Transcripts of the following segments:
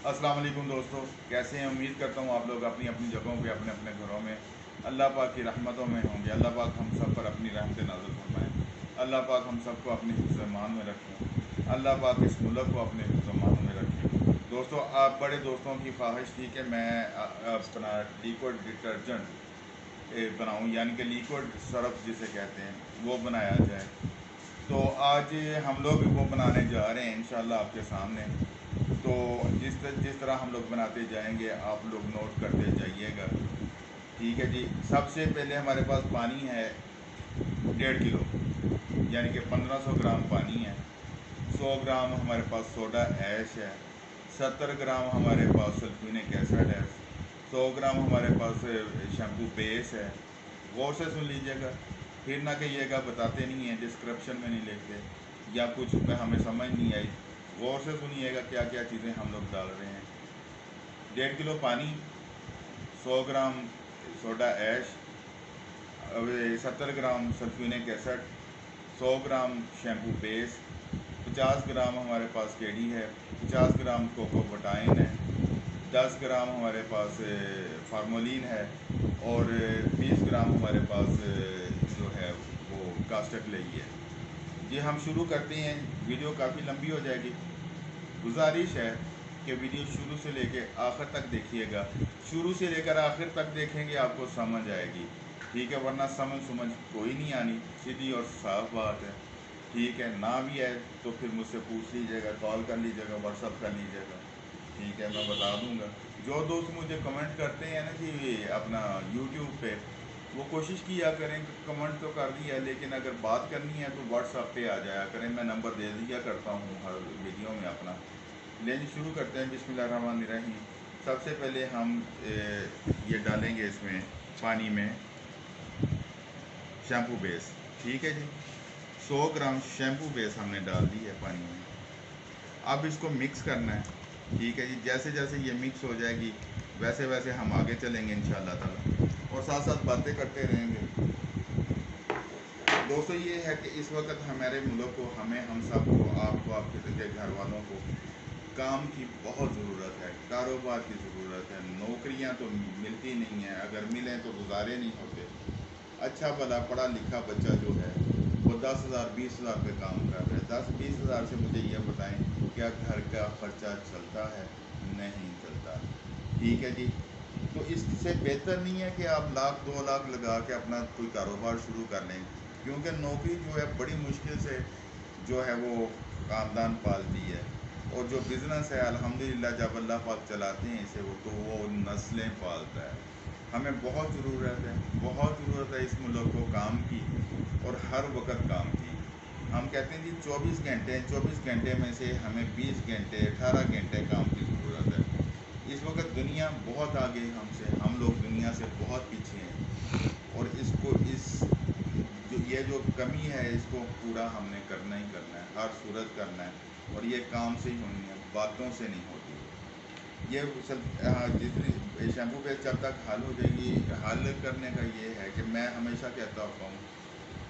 अस्सलाम वालेकुम दोस्तों, कैसे हैं? उम्मीद करता हूँ आप लोग अपनी अपनी जगहों पे अपने अपने घरों में अल्लाह पाक की रहमतों में होंगे। अल्लाह पाक हम सब पर अपनी रहमत नाज़िल फरमाएँ। अल्लाह पाक हम सबको अपने हिफ्ज़-ए-मान में रखें। अल्लाह पाक इस मुल्क को अपने हिफ्ज़-ए-मान में रखें। दोस्तों, आप बड़े दोस्तों की ख्वाहिश थी कि मैं अपना लिक्विड डिटर्जेंट बनाऊँ, यानी कि लिक्विड सर्फ जिसे कहते हैं, वो बनाया जाए। तो आज हम लोग वो बनाने जा रहे हैं इंशाल्लाह आपके सामने। तो जिस तरह हम लोग बनाते जाएंगे आप लोग नोट करते जाइएगा। ठीक है जी। सबसे पहले हमारे पास पानी है 1.5 किलो, यानी कि 1500 ग्राम पानी है। 100 ग्राम हमारे पास सोडा ऐश है। 70 ग्राम हमारे पास सल्फ्यूरिक एसिड है। 100 ग्राम हमारे पास शैम्पू बेस है। गौर से सुन लीजिएगा, फिर ना कहिएगा बताते नहीं हैं, डिस्क्रिप्शन में नहीं लिखते या कुछ हमें समझ नहीं आई। गौर से सुनिएगा क्या क्या चीज़ें हम लोग डाल रहे हैं। 1.5 किलो पानी, 100 ग्राम सोडा ऐश, 70 ग्राम सल्फ्यूरिक एसिड, 100 ग्राम शैम्पू बेस, 50 ग्राम हमारे पास केडी है, 50 ग्राम कोको बटाइन है, 10 ग्राम हमारे पास फार्मोलिन है और 20 ग्राम हमारे पास जो है वो कास्टिक लई है। ये हम शुरू करते हैं, वीडियो काफ़ी लंबी हो जाएगी। गुजारिश है कि वीडियो शुरू से लेकर आखिर तक देखिएगा। शुरू से लेकर आखिर तक देखेंगे आपको समझ आएगी, ठीक है? वरना समझ कोई नहीं आनी, सीधी और साफ बात है। ठीक है, ना भी है तो फिर मुझसे पूछ लीजिएगा, कॉल कर लीजिएगा, व्हाट्सअप कर लीजिएगा। ठीक है, मैं बता दूंगा। जो दोस्त मुझे कमेंट करते हैं ना कि अपना यूट्यूब पे, वो कोशिश किया करें कि कमेंट तो कर दिया, लेकिन अगर बात करनी है तो व्हाट्सअप पे आ जाया करें। मैं नंबर दे दिया करता हूँ हर वीडियो में अपना। लेंगे शुरू करते हैं। बिस्मिल्लाहिर्रहमानिर्रहीम। सबसे पहले हम ये डालेंगे इसमें पानी में शैम्पू बेस। ठीक है जी। 100 ग्राम शैम्पू बेस हमने डाल दी है पानी में। अब इसको मिक्स करना है। ठीक है जी। जैसे जैसे ये मिक्स हो जाएगी वैसे वैसे हम आगे चलेंगे इंशाल्लाह ताला, और साथ साथ बातें करते रहेंगे। दोस्तों, ये है कि इस वक्त हमारे मुल्क को, हमें, हम सब को, आपको, आपके घर वालों को काम की बहुत ज़रूरत है, कारोबार की ज़रूरत है। नौकरियां तो मिलती नहीं हैं, अगर मिलें तो गुजारे नहीं होते। अच्छा भला पढ़ा लिखा बच्चा जो है वो 10,000 20,000 पे काम कर रहा है। 10-20 हज़ार से मुझे ये बताएं, क्या घर का खर्चा चलता है? नहीं चलता। ठीक है जी। तो इससे बेहतर नहीं है कि आप लाख 2 लाख लगा के अपना कोई कारोबार शुरू कर लें, क्योंकि नौकरी जो है बड़ी मुश्किल से जो है वो ख़ानदान पालती है। और जो बिज़नेस है अल्हम्दुलिल्लाह जब अल्लाह पाक चलाते हैं इसे, वो नस्लें पालता है। हमें बहुत ज़रूरत है, बहुत ज़रूरत है इस मुल्क को काम की, और हर वक्त काम की। हम कहते हैं जी 24 घंटे, 24 घंटे में से हमें 20 घंटे 18 घंटे काम की ज़रूरत है। इस वक्त दुनिया बहुत आगे हमसे, हम लोग दुनिया से बहुत पीछे हैं। और इसको इस जो कमी है इसको पूरा हमने करना ही करना है, हर सूरत करना है। और ये काम से ही होनी है, बातों से नहीं होती। ये सब जितनी शैम्पू पे जब तक हल हो जाएगी, हल करने का ये है कि मैं हमेशा कहता होता हूँ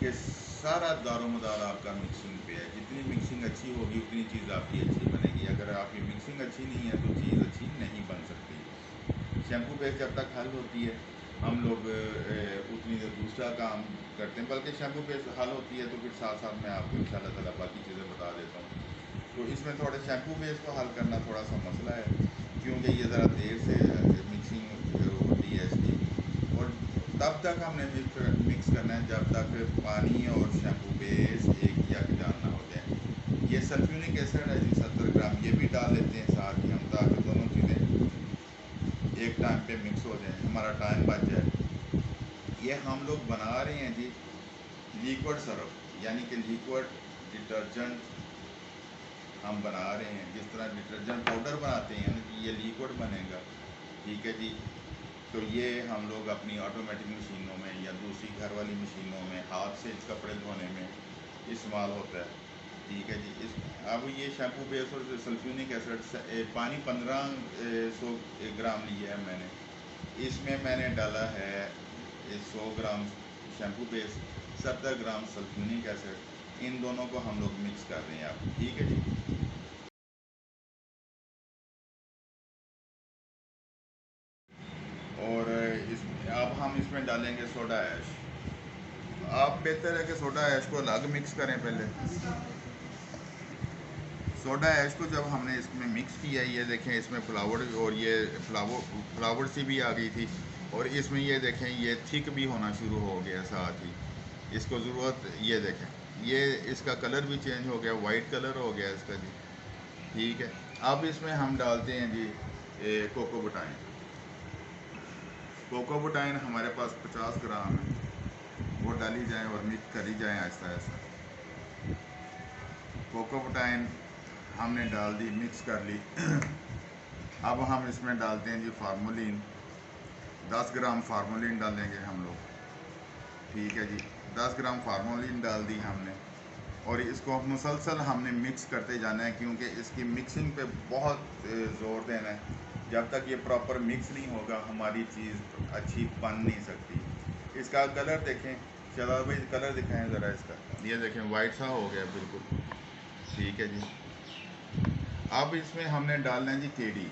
कि सारा दारोमदार आपका मिक्सिंग पे है। जितनी मिक्सिंग अच्छी होगी उतनी चीज़ आपकी अच्छी बनेगी। अगर आपकी मिक्सिंग अच्छी नहीं है तो चीज़ अच्छी नहीं बन सकती। शैम्पू बेस जब तक हल होती है हम लोग उतनी देर दूसरा काम करते हैं, बल्कि शैम्पू बेस हल होती है तो फिर साथ साथ मैं आपको इंशाल्लाह ताला बाकी चीज़ें बता देता हूँ। तो इसमें थोड़े शैम्पू बेस को हल करना थोड़ा सा मसला है, क्योंकि ये ज़रा देर से मिक्सिंग होती है इसकी। और तब तक हमने मिक्स करना है जब तक पानी और शैम्पू बेस एक यकजान ना हो जाए। ये सल्फ्यूरिक एसिड है जी 70 ग्राम, ये भी डाल लेते हैं साथ ही हम, ताकि दोनों चीज़ें एक टाइम पे मिक्स हो जाए, हमारा टाइम बच जाए। ये हम लोग बना रहे हैं जी लिक्विड सरफ, यानी कि लिक्विड डिटर्जेंट हम बना रहे हैं। जिस तरह डिटर्जेंट पाउडर बनाते हैं ना कि ये लिक्विड बनेगा। ठीक है जी। तो ये हम लोग अपनी ऑटोमेटिक मशीनों में या दूसरी घर वाली मशीनों में हाथ से कपड़े धोने में इस्तेमाल होता है। ठीक है जी। इस अब ये शैम्पू बेस और सल्फ्यूरिक एसिड पानी 1500 ग्राम लिया है मैंने। इसमें मैंने डाला है 100 ग्राम शैम्पू बेस, 70 ग्राम सल्फ्यूरिक एसिड। इन दोनों को हम लोग मिक्स कर रहे हैं अब। ठीक है जी। अब हम इसमें डालेंगे सोडा ऐश। आप बेहतर है कि सोडा ऐश को अलग मिक्स करें पहले। सोडा ऐश को जब हमने इसमें मिक्स किया, ये देखें इसमें फ्लावर, और ये फ्लावर सी भी आ गई थी, और इसमें ये देखें ये थिक भी होना शुरू हो गया साथ ही। इसको ज़रूरत, ये देखें ये इसका कलर भी चेंज हो गया, वाइट कलर हो गया इसका जी। ठीक है, अब इसमें हम डालते हैं जी कोको बुटाइन। कोको बुटाइन हमारे पास 50 ग्राम है, वो डाली जाए और मिक्स करी जाए आहिस्ता आहिस्ता। कोको बुटाइन हमने डाल दी, मिक्स कर ली। अब हम इसमें डालते हैं जी फार्मोलिन। 10 ग्राम फार्मोलिन डालेंगे हम लोग। ठीक है जी, 10 ग्राम फार्मोलिन डाल दी हमने, और इसको मुसलसल हमने मिक्स करते जाना है, क्योंकि इसकी मिक्सिंग पे बहुत ज़ोर देना है। जब तक ये प्रॉपर मिक्स नहीं होगा हमारी चीज़ अच्छी बन नहीं सकती। इसका कलर देखें, शबाब भाई कलर दिखाएं ज़रा इसका, ये देखें वाइट सा हो गया बिल्कुल। ठीक है जी, अब इसमें हमने डालना है जी केडी।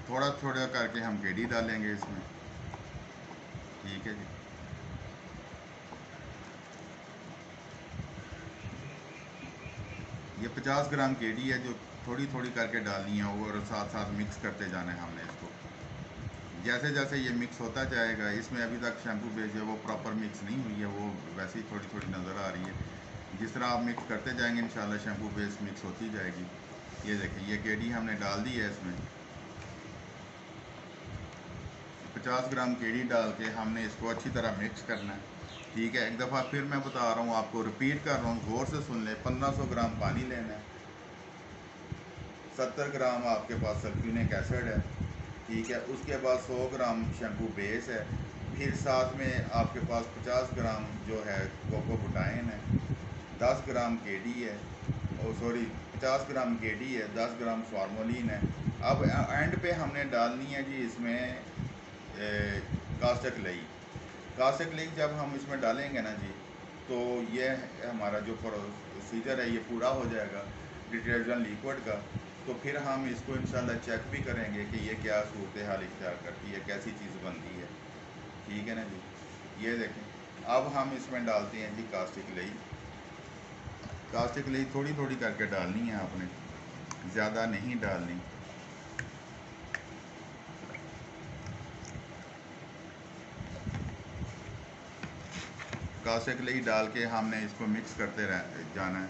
थोड़ा थोड़ा करके हम केडी डालेंगे इसमें। ठीक है जी, ये 50 ग्राम केडी है जो थोड़ी थोड़ी करके डालनी है, और साथ साथ मिक्स करते जाना है हमने इसको। जैसे जैसे ये मिक्स होता जाएगा, इसमें अभी तक शैम्पू बेस जो है वो प्रॉपर मिक्स नहीं हुई है, वो वैसे ही थोड़ी थोड़ी नज़र आ रही है। जिस तरह आप मिक्स करते जाएंगे इंशाल्लाह शैम्पू बेस मिक्स होती जाएगी। ये देखें ये केडी हमने डाल दी है इसमें। 50 ग्राम केडी डाल के हमने इसको अच्छी तरह मिक्स करना है। ठीक है, एक दफ़ा फिर मैं बता रहा हूँ आपको, रिपीट कर रहा हूँ, गौर से सुन लें। 1500 ग्राम पानी लेना है, 70 ग्राम आपके पास सल्फ्यूरिक एसिड है। ठीक है, उसके बाद 100 ग्राम शैम्पू बेस है, फिर साथ में आपके पास 50 ग्राम जो है कोको बुटाइन है, 10 ग्राम केडी है, और सॉरी 50 ग्राम केडी है, 10 ग्राम फार्मोलिन है। अब एंड पे हमने डालनी है जी इसमें कास्टिक लई। कास्टिक लई जब हम इसमें डालेंगे ना जी, तो ये हमारा जो प्रोसीजर है ये पूरा हो जाएगा डिटर्जेंट लिक्विड का। तो फिर हम इसको इंशाल्लाह चेक भी करेंगे कि ये क्या सूरत हाल इख्तियार करती है, कैसी चीज़ बनती है। ठीक है ना जी, ये देखें। अब हम इसमें डालते हैं जी कास्टिक लई। कास्टिक लई थोड़ी थोड़ी करके डालनी है आपने, ज़्यादा नहीं डालनी। कास्टिक लई डाल के हमने इसको मिक्स करते जाना है।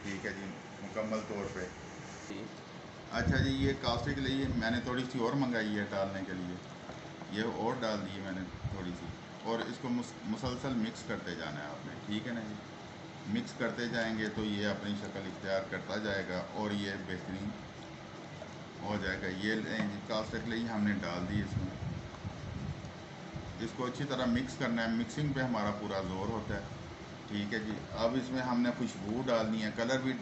ठीक है जी, मुकम्मल तौर पे। अच्छा जी, ये कास्टिक लई मैंने थोड़ी सी और मंगाई है डालने के लिए, ये और डाल दी है मैंने थोड़ी सी, और इसको मुसलसल मिक्स करते जाना है आपने। ठीक है ना जी, मिक्स करते जाएंगे तो ये अपनी शक्ल इख्तियार करता जाएगा और ये बेहतरीन हो जाएगा। ये कास्टिक लई हमने डाल दी इसमें, इसको अच्छी तरह मिक्स करना है। मिक्सिंग पे हमारा पूरा ज़ोर होता है। ठीक है जी, अब इसमें हमने खुशबू डालनी है, कलर भी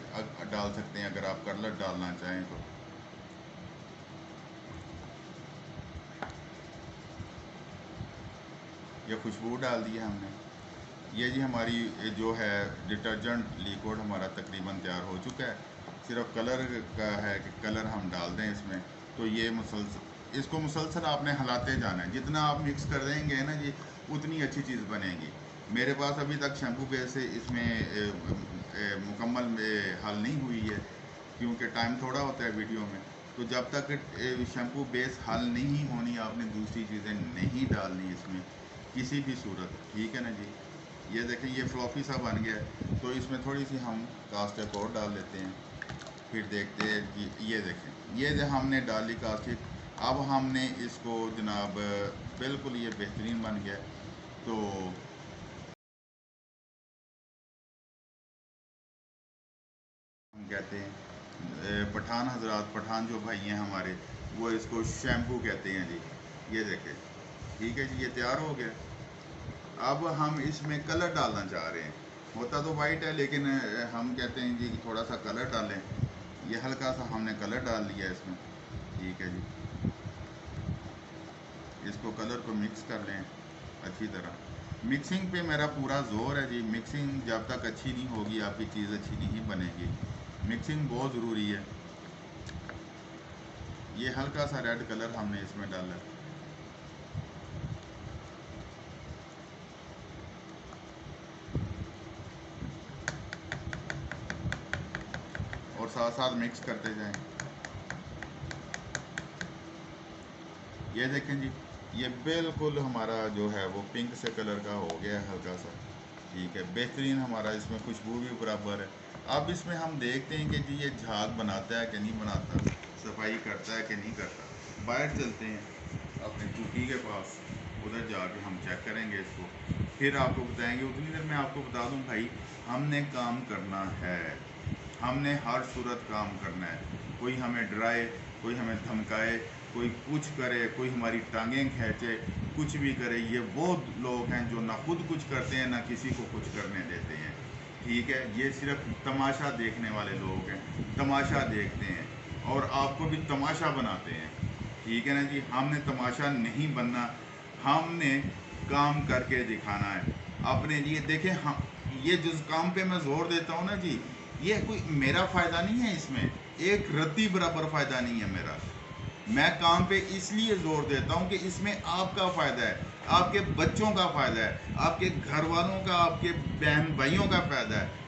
डाल सकते हैं अगर आप कलर डालना चाहें तो। ये खुशबू डाल दी है हमने। ये जी हमारी जो है डिटर्जेंट लिक्विड हमारा तकरीबन तैयार हो चुका है। सिर्फ कलर का है कि कलर हम डाल दें इसमें, तो ये मुसलसल इसको मुसलसल आपने हिलाते जाना है। जितना आप मिक्स कर देंगे ना जी, उतनी अच्छी चीज़ बनेगी। मेरे पास अभी तक शैम्पू बेस से इसमें मुकम्मल हल नहीं हुई है, क्योंकि टाइम थोड़ा होता है वीडियो में। तो जब तक शैम्पू बेस हल नहीं होनी, आपने दूसरी चीज़ें नहीं डालनी इसमें किसी भी सूरत। ठीक है ना जी, ये देखें ये फ्लॉफी सा बन गया है, तो इसमें थोड़ी सी हम कास्टिक और डाल लेते हैं। फिर देखते हैं कि ये देखें ये जो हमने डाली कास्टिक, अब हमने इसको जनाब बिल्कुल ये बेहतरीन बन गया। तो हम कहते हैं पठान हजरात, पठान जो भाई हैं हमारे, वो इसको शैम्पू कहते हैं जी। ये देखें, ठीक है जी, ये तैयार हो गया। अब हम इसमें कलर डालना चाह रहे हैं। होता तो वाइट है, लेकिन हम कहते हैं जी कि थोड़ा सा कलर डालें। ये हल्का सा हमने कलर डाल लिया इसमें। ठीक है जी, इसको कलर को मिक्स कर लें अच्छी तरह। मिक्सिंग पे मेरा पूरा जोर है जी। मिक्सिंग जब तक अच्छी नहीं होगी आपकी चीज़ अच्छी नहीं बनेगी। मिक्सिंग बहुत ज़रूरी है। ये हल्का सा रेड कलर हमने इसमें डाला। साथ साथ मिक्स करते जाएं। ये देखें जी, ये बिल्कुल हमारा जो है वो पिंक से कलर का हो गया है हल्का सा। ठीक है, बेहतरीन हमारा इसमें खुशबू भी बराबर है। अब इसमें हम देखते हैं कि जी ये झाग बनाता है कि नहीं बनाता, सफाई करता है कि नहीं करता। बाहर चलते हैं अपने कुकी के पास, उधर जाके हम चेक करेंगे इसको, फिर आपको बताएंगे। उतनी देर में आपको बता दूं भाई, हमने काम करना है, हमने हर सूरत काम करना है। कोई हमें डराए, कोई हमें धमकाए, कोई कुछ करे, कोई हमारी टांगें खींचे, कुछ भी करे, ये वो लोग हैं जो ना खुद कुछ करते हैं ना किसी को कुछ करने देते हैं। ठीक है, ये सिर्फ तमाशा देखने वाले लोग हैं, तमाशा देखते हैं और आपको भी तमाशा बनाते हैं। ठीक है ना जी, हमने तमाशा नहीं बनना, हमने काम करके दिखाना है अपने लिए। देखें, हम ये जिस काम पे मैं जोर देता हूँ ना जी, ये कोई मेरा फ़ायदा नहीं है, इसमें एक रत्ती बराबर फ़ायदा नहीं है मेरा। मैं काम पे इसलिए जोर देता हूँ कि इसमें आपका फ़ायदा है, आपके बच्चों का फ़ायदा है, आपके घर वालों का, आपके बहन भाइयों का फ़ायदा है।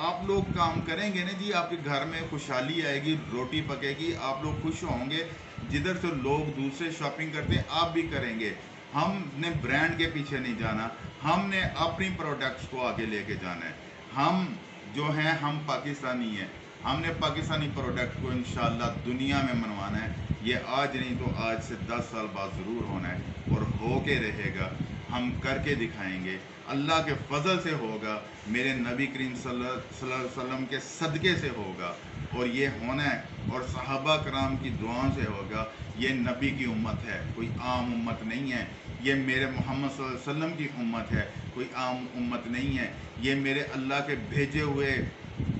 आप लोग काम करेंगे ना जी, आपके घर में खुशहाली आएगी, रोटी पकेगी, आप लोग खुश होंगे। जिधर से लोग दूसरे शॉपिंग करते हैं आप भी करेंगे। हमने ब्रांड के पीछे नहीं जाना, हमने अपनी प्रोडक्ट्स को आगे लेके जाना है। हम जो हैं हम पाकिस्तानी हैं, हमने पाकिस्तानी प्रोडक्ट को इंशाल्लाह दुनिया में मनवाना है। ये आज नहीं तो आज से 10 साल बाद ज़रूर होना है और हो के रहेगा। हम करके दिखाएंगे, अल्लाह के फजल से होगा, मेरे नबी करीम सल्लल्लाहु अलैहि वसल्लम के सदक़े से होगा और ये होना है। और सहाबा कराम की दुआओं से होगा। ये नबी की उम्मत है, कोई आम उम्मत नहीं है। ये मेरे मोहम्मद सल्लल्लाहु अलैहि वसल्लम की उम्मत है, कोई आम उम्मत नहीं है। ये मेरे अल्लाह के भेजे हुए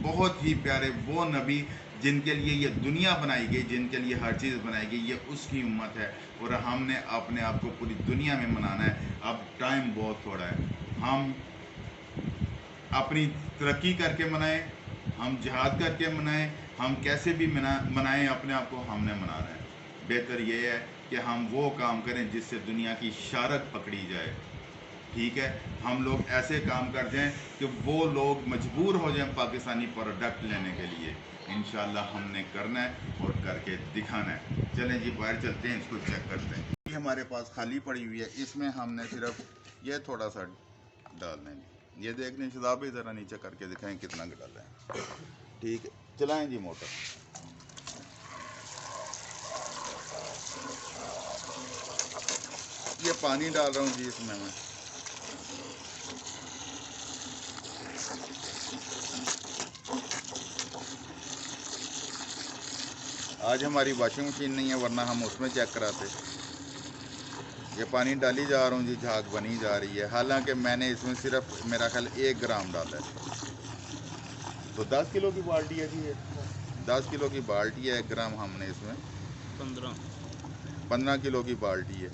बहुत ही प्यारे वो नबी जिनके लिए ये दुनिया बनाई गई, जिनके लिए हर चीज़ बनाई गई, ये उसकी उम्मत है। और हमने अपने आप को पूरी दुनिया में मनाना है। अब टाइम बहुत थोड़ा है, हम अपनी तरक्की करके मनाएं, हम जिहाद करके मनाएं, हम कैसे भी मनाएं, अपने आप को हमने मनाना है। बेहतर ये है कि हम वो काम करें जिससे दुनिया की शारत पकड़ी जाए। ठीक है, हम लोग ऐसे काम कर जाएं कि वो लोग मजबूर हो जाएं पाकिस्तानी प्रोडक्ट लेने के लिए। इंशाल्लाह हमने करना है और करके दिखाना है। चलें जी, बाहर चलते हैं, इसको चेक करते हैं। ये हमारे पास खाली पड़ी हुई है, इसमें हमने सिर्फ ये थोड़ा सा डालना है। ये देख लें, शदाब भी ज़रा नीचे करके दिखाएं कितना डाला है। ठीक है, चलाएँ जी मोटर। ये पानी डाल रहा हूँ जी इसमें मैं। आज हमारी वॉशिंग मशीन नहीं है, वरना हम उसमें चेक कराते। ये पानी डाली जा रहा हूँ जी, झाग बनी जा रही है। हालांकि मैंने इसमें सिर्फ मेरा ख्याल 1 ग्राम डाला है। तो 10 किलो की बाल्टी है जी ये, 10 किलो की बाल्टी है, 1 ग्राम हमने इसमें 15 किलो की बाल्टी है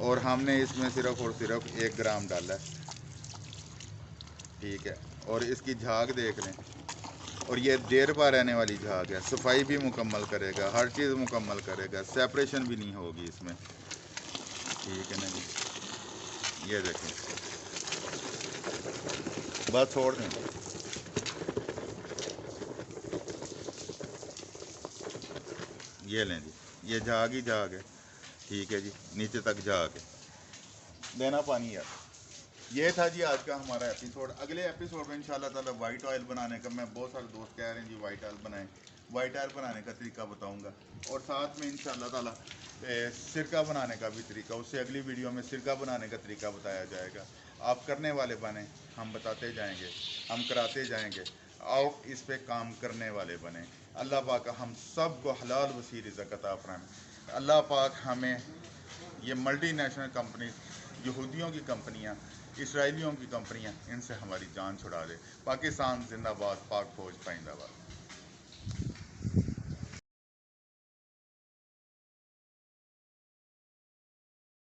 और हमने इसमें सिर्फ और सिर्फ 1 ग्राम डाला है। ठीक है, और इसकी झाग देख लें, और ये देर पा रहने वाली झाग है। सफाई भी मुकम्मल करेगा, हर चीज़ मुकम्मल करेगा, सेपरेशन भी नहीं होगी इसमें। ठीक है ना जी, ये देखें, बस छोड़ दें। ये लें जी, ये झाग ही झाग है। ठीक है जी, नीचे तक झाग है। लेना पानी यार। ये था जी आज का हमारा एपिसोड। अगले एपिसोड में इंशाल्लाह ताला वाइट ऑयल बनाने का, मैं बहुत सारे दोस्त कह रहे हैं जी वाइट ऑयल बनाएं, वाइट ऑयल बनाने का तरीका बताऊंगा और साथ में इंशाल्लाह ताला सिरका बनाने का भी तरीका, उससे अगली वीडियो में सिरका बनाने का तरीका बताया जाएगा। आप करने वाले बने, हम बताते जाएंगे, हम कराते जाएंगे। आओ इस पे काम करने वाले बने। अल्लाह पाक हम सब को हलाल वसी रिज़्क़ अता फरमाए। अल्लाह पाक हमें ये मल्टीनेशनल कंपनी, यहूदियों की कंपनियाँ, इसराइलियों की कंपनियाँ, इनसे हमारी जान छुड़ा दे। पाकिस्तान जिंदाबाद, पाक फौज पाइंदाबाद।